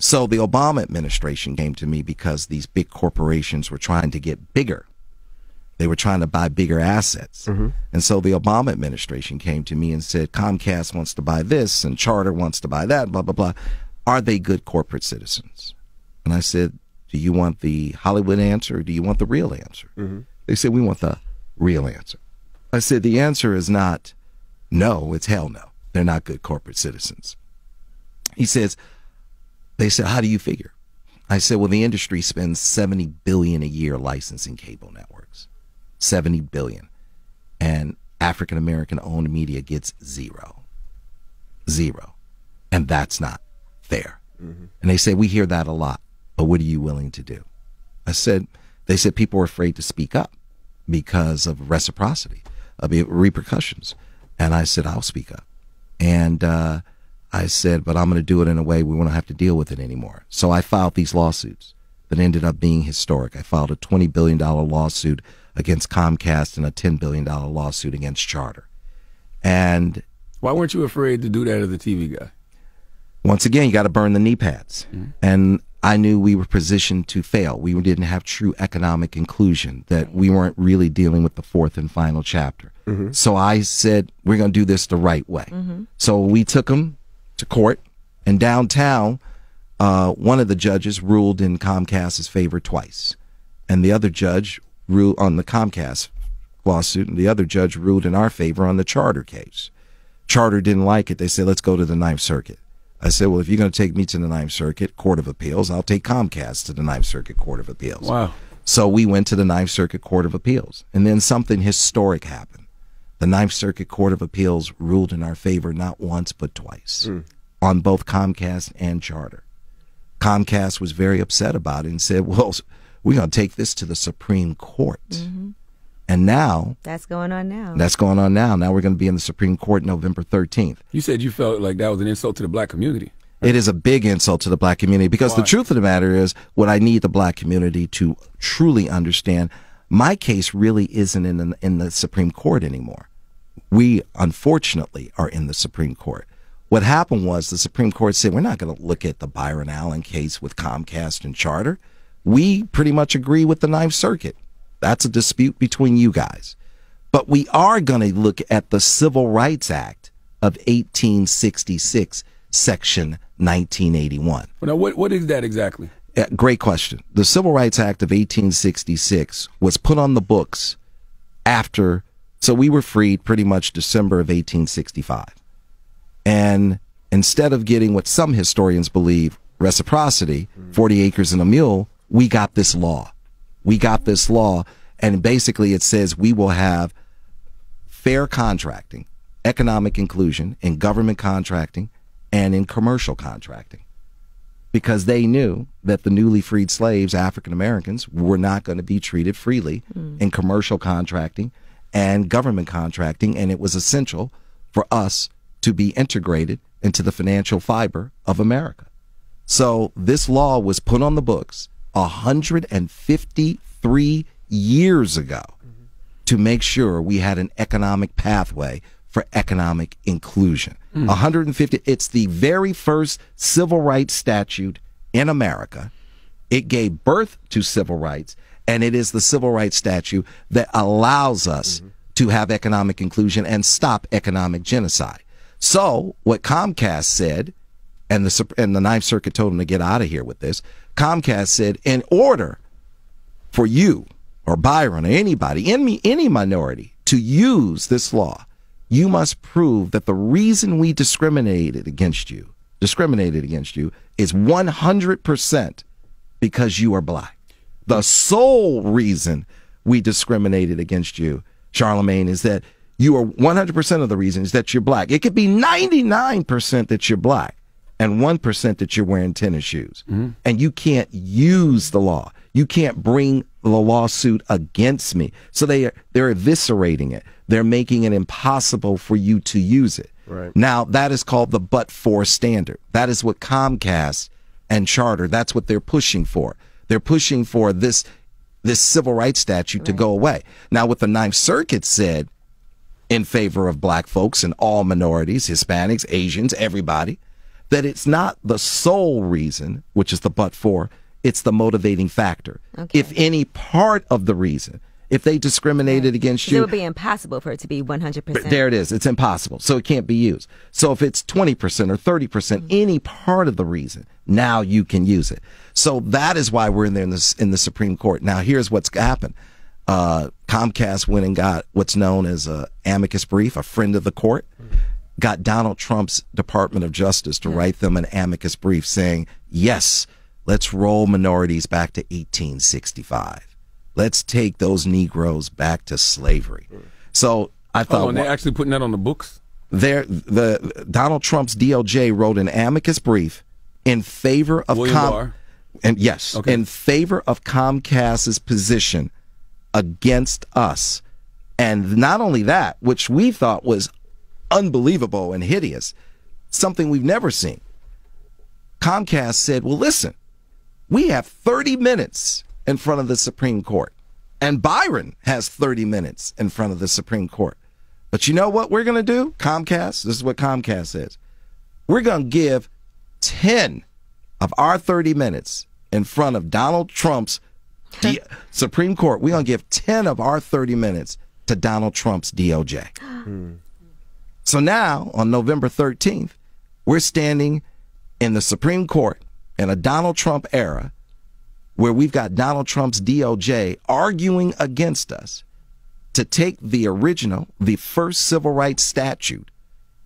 So the Obama administration came to me because these big corporations were trying to get bigger. They were trying to buy bigger assets. And so the Obama administration came to me and said, Comcast wants to buy this and Charter wants to buy that, blah, blah, blah. Are they good corporate citizens? And I said, do you want the Hollywood answer or do you want the real answer? They said, we want the real answer. I said, the answer is not no, it's hell no. They're not good corporate citizens. He says, they said, how do you figure? I said, well, the industry spends $70 billion a year licensing cable networks. $70 billion. And African-American owned media gets zero. Zero. And that's not fair. And they say, we hear that a lot, but what are you willing to do? I said, they said people are afraid to speak up because of reciprocity, of repercussions. And I said, I'll speak up. And I said, but I'm going to do it in a way we won't have to deal with it anymore. So I filed these lawsuits that ended up being historic. I filed a $20 billion lawsuit against Comcast and a $10 billion lawsuit against Charter. And why weren't you afraid to do that as a TV guy? Once again, you got to burn the knee pads. And I knew we were positioned to fail. We didn't have true economic inclusion, that we weren't really dealing with the fourth and final chapter. So I said, we're going to do this the right way. So we took them to court, and downtown, one of the judges ruled in Comcast's favor twice. And the other judge ruled on the Comcast lawsuit, and the other judge ruled in our favor on the Charter case. Charter didn't like it. They said, let's go to the Ninth Circuit. I said, well, if you're going to take me to the Ninth Circuit Court of Appeals, I'll take Comcast to the Ninth Circuit Court of Appeals. Wow. So we went to the Ninth Circuit Court of Appeals, and then something historic happened. The Ninth Circuit Court of Appeals ruled in our favor not once but twice on both Comcast and Charter. Comcast was very upset about it and said, well, we're going to take this to the Supreme Court. And now that's going on now. That's going on now. Now we're going to be in the Supreme Court November 13th. You said you felt like that was an insult to the black community. It is a big insult to the black community because Why? The truth of the matter is what I need the black community to truly understand. My case really isn't in the Supreme Court anymore. We, unfortunately, are in the Supreme Court. What happened was the Supreme Court said, we're not going to look at the Byron Allen case with Comcast and Charter. We pretty much agree with the Ninth Circuit. That's a dispute between you guys. But we are going to look at the Civil Rights Act of 1866, Section 1981. Well, now, what is that exactly? Great question. The Civil Rights Act of 1866 was put on the books after, so we were freed pretty much December of 1865. And instead of getting what some historians believe, reciprocity, 40 acres and a mule, we got this law. We got this law, and basically it says we will have fair contracting, economic inclusion in government contracting and in commercial contracting. Because they knew that the newly freed slaves, African Americans, were not going to be treated freely in commercial contracting and government contracting, and it was essential for us to be integrated into the financial fiber of America. So this law was put on the books 153 years ago to make sure we had an economic pathway for economic inclusion. 150, it's the very first civil rights statute in America. It gave birth to civil rights, and it is the civil rights statute that allows us to have economic inclusion and stop economic genocide. So what Comcast said, and the Ninth Circuit told them to get out of here with this, Comcast said, in order for you or Byron or anybody, any minority to use this law, you must prove that the reason we discriminated against you is 100% because you are black. The sole reason we discriminated against you, Charlemagne, is that you are 100% of the reason is that you're black. It could be 99% that you're black and 1% that you're wearing tennis shoes. And you can't use the law. You can't bring the lawsuit against me. So they're eviscerating it. They're making it impossible for you to use it. Right. Now, that is called the but-for standard. That is what Comcast and Charter, that's what they're pushing for. They're pushing for this civil rights statute to go away. Now, what the Ninth Circuit said in favor of black folks and all minorities, Hispanics, Asians, everybody, that it's not the sole reason, which is the but for, it's the motivating factor. Okay. If any part of the reason, if they discriminated against you, it would be impossible for it to be 100%. there it is. It's impossible. So it can't be used. So if it's 20% or 30%, any part of the reason, now you can use it. So that is why we're in there in the Supreme Court. Now, here's what's happened. Comcast went and got what's known as a amicus brief, a friend of the court, got Donald Trump's Department of Justice to write them an amicus brief saying, yes, let's roll minorities back to 1865. Let's take those Negroes back to slavery. So I thought, they're actually putting that on the books. The Donald Trump's DOJ wrote an amicus brief in favor of in favor of Comcast's position against us, and not only that, which we thought was unbelievable and hideous, something we've never seen. Comcast said, "Well, listen, we have 30 minutes." In front of the Supreme Court. And Byron has 30 minutes in front of the Supreme Court. But you know what we're going to do? Comcast, this is what Comcast says. We're going to give 10 of our 30 minutes in front of Donald Trump's Supreme Court. We're going to give 10 of our 30 minutes to Donald Trump's DOJ. So now, on November 13th, we're standing in the Supreme Court in a Donald Trump era where we've got Donald Trump's DOJ arguing against us to take the original, the first civil rights statute,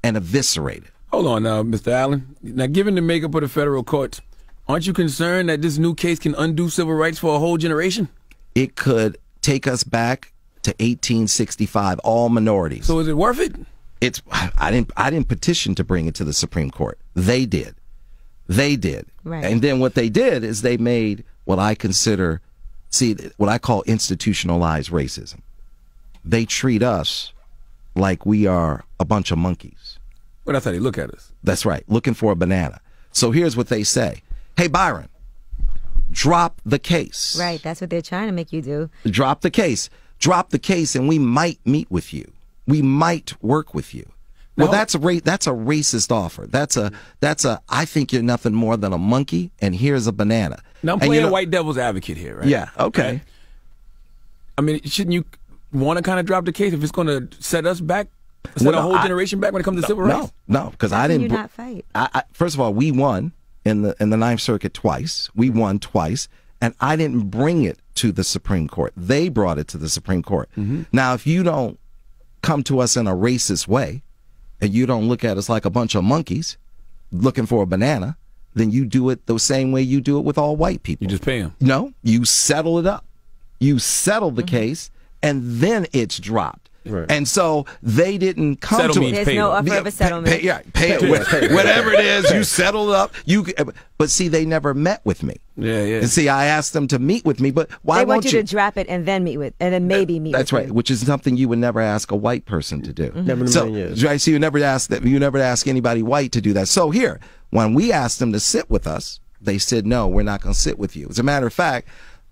and eviscerate it. Hold on now, Mr. Allen. Now, given the makeup of the federal courts, aren't you concerned that this new case can undo civil rights for a whole generation? It could take us back to 1865, all minorities. So is it worth it? I didn't petition to bring it to the Supreme Court. They did. Right. And then what they did is they made what I consider, what I call institutionalized racism. They treat us like we are a bunch of monkeys. Well, that's how they look at us. That's right, looking for a banana. So here's what they say. Hey, Byron, drop the case. Right, that's what they're trying to make you do. Drop the case. Drop the case and we might meet with you. We might work with you. Well, that's a racist offer. That's a I think you're nothing more than a monkey, and here's a banana. Now I'm playing white devil's advocate here, right? Yeah, okay. Right? I mean, shouldn't you want to kind of drop the case if it's going to set us back, set a whole generation back when it comes to civil rights? No, because I didn't. You not fight. First of all, we won in the Ninth Circuit twice. We won twice, and I didn't bring it to the Supreme Court. They brought it to the Supreme Court. Now, if you don't come to us in a racist way, and you don't look at us like a bunch of monkeys looking for a banana, then you do it the same way you do it with all white people. You just pay them. No, you settle it up. You settle the case, and then it's dropped. Right. And so they didn't come Settle to means it. There's no offer of a settlement. Pay whatever it is, you settle it up. But see, they never met with me. Yeah. And see, I asked them to meet with me, but why They want won't you to drop it and then maybe meet That's with right, you. which is something you would never ask a white person to do. Never in a million years. Right, so you never ask anybody white to do that. So here, when we asked them to sit with us, they said, no, we're not going to sit with you. As a matter of fact,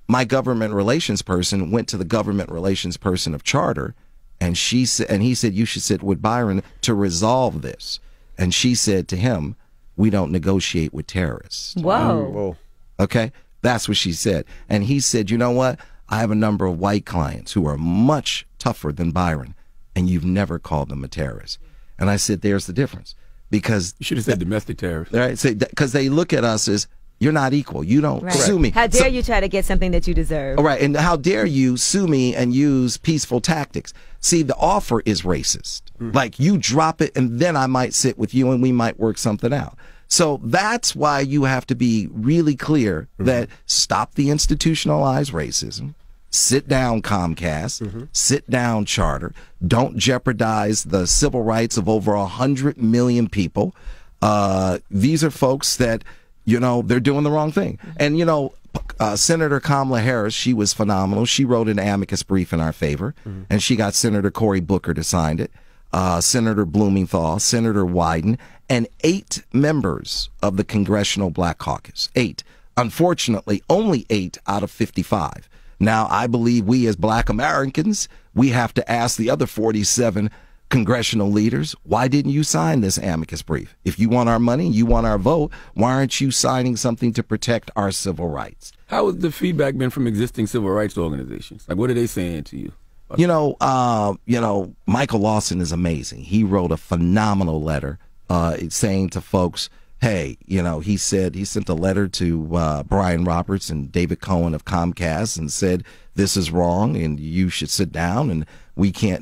my government relations person went to the government relations person of Charter, and he said, you should sit with Byron to resolve this. And she said to him, we don't negotiate with terrorists. Whoa. Okay? That's what she said. And he said, you know what? I have a number of white clients who are much tougher than Byron, and you've never called them a terrorist. And I said, there's the difference. Because You should have said domestic terrorists. right, because they look at us as, you're not equal. You don't sue me. How dare you try to get something that you deserve? All right, and how dare you sue me and use peaceful tactics? See, the offer is racist. Like, you drop it, and then I might sit with you, and we might work something out. So that's why you have to be really clear that stop the institutionalized racism. Sit down, Comcast. Sit down, Charter. Don't jeopardize the civil rights of over 100 million people. These are folks that, they're doing the wrong thing. And, Senator Kamala Harris, she was phenomenal. She wrote an amicus brief in our favor, and she got Senator Cory Booker to sign it, Senator Blumenthal, Senator Wyden, and 8 members of the Congressional Black Caucus. 8. Unfortunately, only 8 out of 55. Now, I believe we as Black Americans, we have to ask the other 47, congressional leaders, why didn't you sign this amicus brief? If you want our money, you want our vote, why aren't you signing something to protect our civil rights? How has the feedback been from existing civil rights organizations? Like, what are they saying to you? Michael Lawson is amazing. He wrote a phenomenal letter saying to folks, hey, he sent a letter to Brian Roberts and David Cohen of Comcast and said, this is wrong and you should sit down and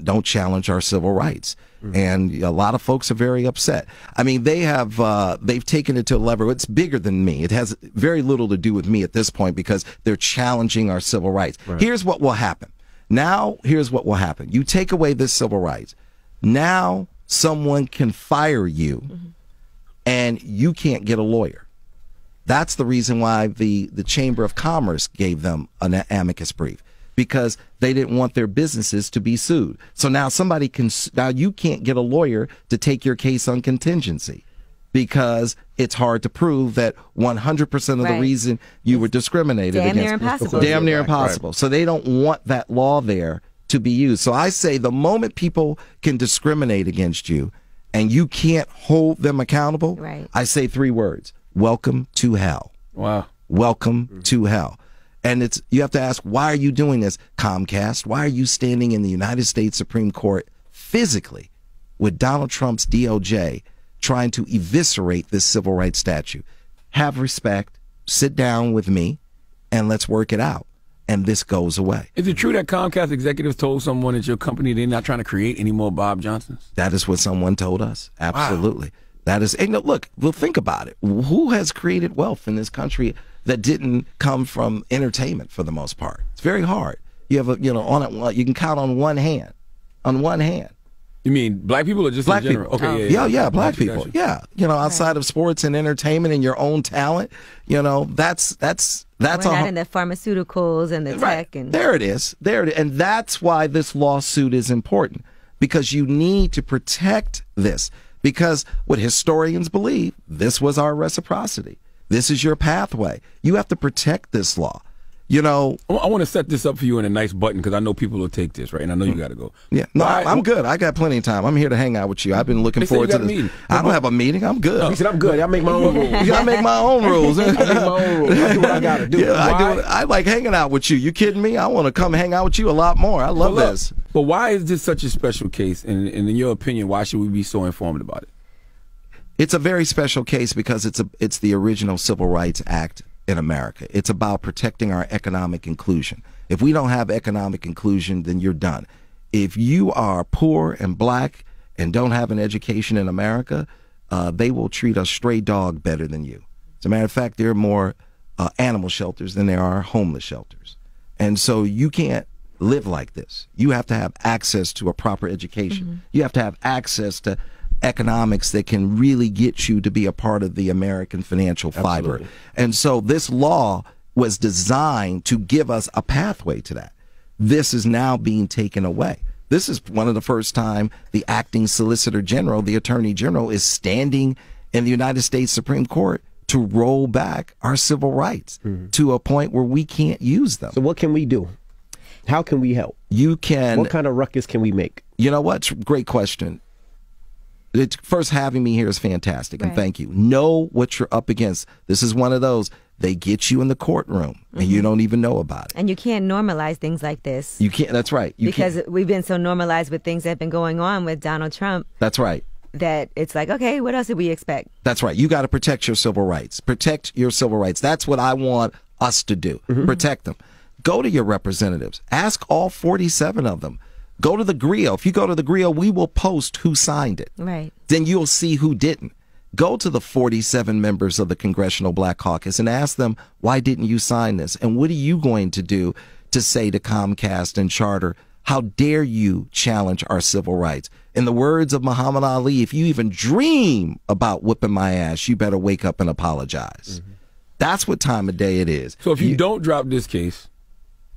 don't challenge our civil rights. Mm-hmm. And a lot of folks are very upset. I mean, they've taken it to a level, it's bigger than me. It has very little to do with me at this point because they're challenging our civil rights. Right. Here's what will happen. You take away this civil rights. Now someone can fire you mm-hmm. and you can't get a lawyer. That's the reason why the Chamber of Commerce gave them an amicus brief, because they didn't want their businesses to be sued. So now you can't get a lawyer to take your case on contingency because it's hard to prove that 100% of the reason you were discriminated against. Damn near impossible. Right. So they don't want that law there to be used. So I say the moment people can discriminate against you and you can't hold them accountable, I say 3 words. Welcome to hell. Wow. Welcome to hell. And you have to ask, why are you doing this, Comcast? Why are you standing in the United States Supreme Court physically with Donald Trump's DOJ trying to eviscerate this civil rights statute? Have respect, sit down with me, and let's work it out. And this goes away. Is it true that Comcast executives told someone at your company they're not trying to create any more Bob Johnsons? That is what someone told us. Absolutely. Wow. That is, and look, we'll think about it. Who has created wealth in this country that didn't come from entertainment for the most part? It's very hard. You have you can count on one hand. On one hand. You mean black people or just black in general? People. Okay, yeah, black people. Gotcha. Yeah, outside of sports and entertainment and your own talent, that's We're not in the pharmaceuticals and the tech and there it is, and that's why this lawsuit is important, because you need to protect this. Because what historians believe, this was our reciprocity. This is your pathway. You have to protect this law. I want to set this up for you in a nice button because I know people will take this, right? And I know you got to go. Yeah, no, I'm good. I got plenty of time. I'm here to hang out with you. I've been looking forward to this. I don't have a meeting. I'm good. No. He said, I'm good. I make my own rules. I make my own rules. I make my own rules. I do what I got to do. Yeah, I like hanging out with you. You kidding me? I want to come hang out with you a lot more. I love this. But why is this such a special case? And in your opinion, why should we be so informed about it? It's a very special case because it's the original Civil Rights Act in America. It's about protecting our economic inclusion. If we don't have economic inclusion, then you're done. If you are poor and black and don't have an education in America, they will treat a stray dog better than you. As a matter of fact, there are more animal shelters than there are homeless shelters. And so you can't live like this. You have to have access to a proper education. Mm-hmm. You have to have access to economics that can really get you to be a part of the American financial fiber. Absolutely. And so this law was designed to give us a pathway to that. This is now being taken away. This is one of the first time the acting Solicitor General, the Attorney General, is standing in the United States Supreme Court to roll back our civil rights to a point where we can't use them. So what can we do? How can we help? You can. What kind of ruckus can we make? You know what? Great question. First, having me here is fantastic, and thank you. Know what you're up against. This is one of those. They get you in the courtroom, and you don't even know about it. And you can't normalize things like this. You can't. That's right. Because we've been so normalized with things that have been going on with Donald Trump. That's right. That it's like, okay, what else did we expect? That's right. You got to protect your civil rights. Protect your civil rights. That's what I want us to do. Protect them. Go to your representatives. Ask all 47 of them. Go to the grill. If you go to the grill, we will post who signed it. Right. Then you'll see who didn't. Go to the 47 members of the Congressional Black Caucus and ask them, why didn't you sign this? And what are you going to do to say to Comcast and Charter, how dare you challenge our civil rights? In the words of Muhammad Ali, if you even dream about whipping my ass, you better wake up and apologize. That's what time of day it is. So if you don't drop this case,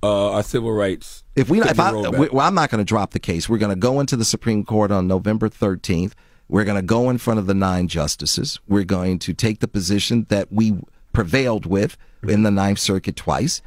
our civil rights. I'm not going to drop the case. We're going to go into the Supreme Court on November 13th. We're going to go in front of the 9 justices. We're going to take the position that we prevailed with in the Ninth Circuit twice.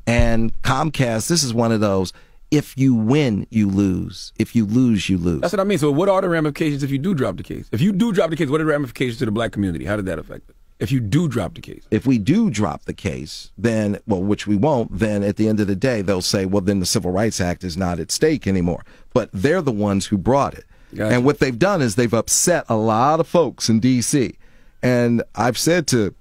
And Comcast, this is one of those. if you win, you lose. If you lose, you lose. That's what I mean. So what are the ramifications if you do drop the case? If you do drop the case, what are the ramifications to the black community? How did that affect it? If you do drop the case? If we do drop the case, then, well, which we won't, then at the end of the day, they'll say, well, then the Civil Rights Act is not at stake anymore. But they're the ones who brought it. Gotcha. And what they've done is they've upset a lot of folks in D.C. And I've said to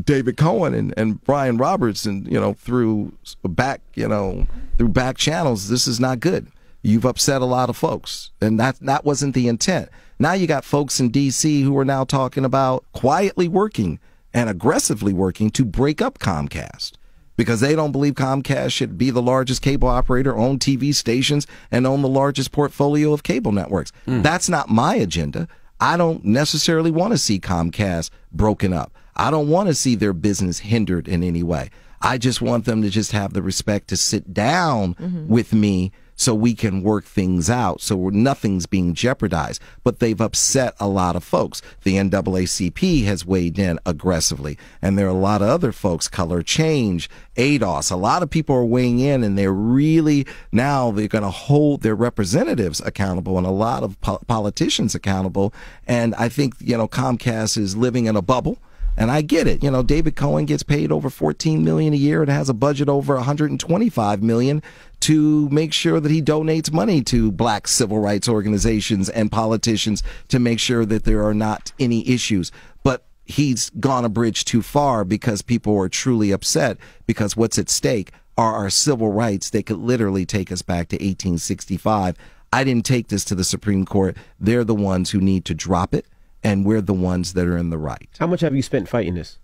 David Cohen and Brian Roberts, and through back channels, this is not good. You've upset a lot of folks, and that wasn't the intent. Now you got folks in D.C. who are now talking about quietly working and aggressively working to break up Comcast because they don't believe Comcast should be the largest cable operator, own TV stations, and own the largest portfolio of cable networks. That's not my agenda. I don't necessarily want to see Comcast broken up. I don't want to see their business hindered in any way. I just want them to just have the respect to sit down with me so we can work things out, so nothing's being jeopardized. But they've upset a lot of folks. The NAACP has weighed in aggressively, and there are a lot of other folks, Color Change, ADOS. A lot of people are weighing in, and they're really, now they're going to hold their representatives accountable and a lot of politicians accountable. And I think, Comcast is living in a bubble. And I get it. David Cohen gets paid over $14 million a year and has a budget over $125 million to make sure that he donates money to black civil rights organizations and politicians to make sure that there are not any issues. But he's gone a bridge too far because people are truly upset because what's at stake are our civil rights. They could literally take us back to 1865. I didn't take this to the Supreme Court. They're the ones who need to drop it. And we're the ones that are in the right. How much have you spent fighting this?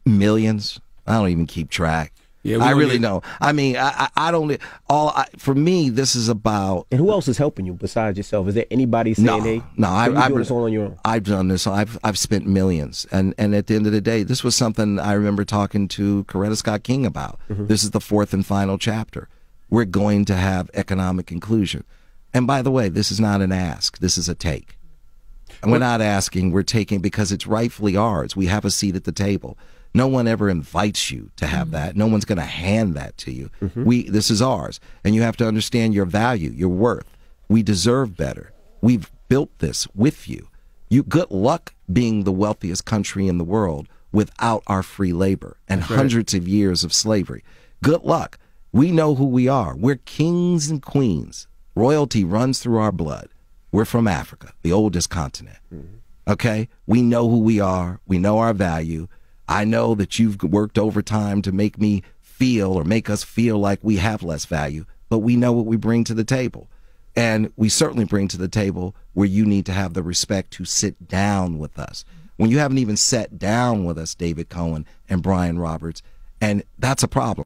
Millions. I don't even keep track. Yeah, I really don't. I mean, I don't. For me, this is about. And who else is helping you besides yourself? Is there anybody saying, "Hey, I've doing this all on your own"? I've done this. I've spent millions, and at the end of the day, this was something I remember talking to Coretta Scott King about. This is the fourth and final chapter. We're going to have economic inclusion, and by the way, this is not an ask. This is a take. And we're not asking, we're taking because it's rightfully ours. We have a seat at the table. No one ever invites you to have that. No one's going to hand that to you. This is ours. And you have to understand your value, your worth. We deserve better. We've built this with you. Good luck being the wealthiest country in the world without our free labor and hundreds of years of slavery. Good luck. We know who we are. We're kings and queens. Royalty runs through our blood. We're from Africa, the oldest continent. Okay? We know who we are. We know our value. I know that you've worked overtime to make me feel or make us feel like we have less value, but we know what we bring to the table. And we certainly bring to the table where you need to have the respect to sit down with us. When you haven't even sat down with us, David Cohen and Brian Roberts, and that's a problem.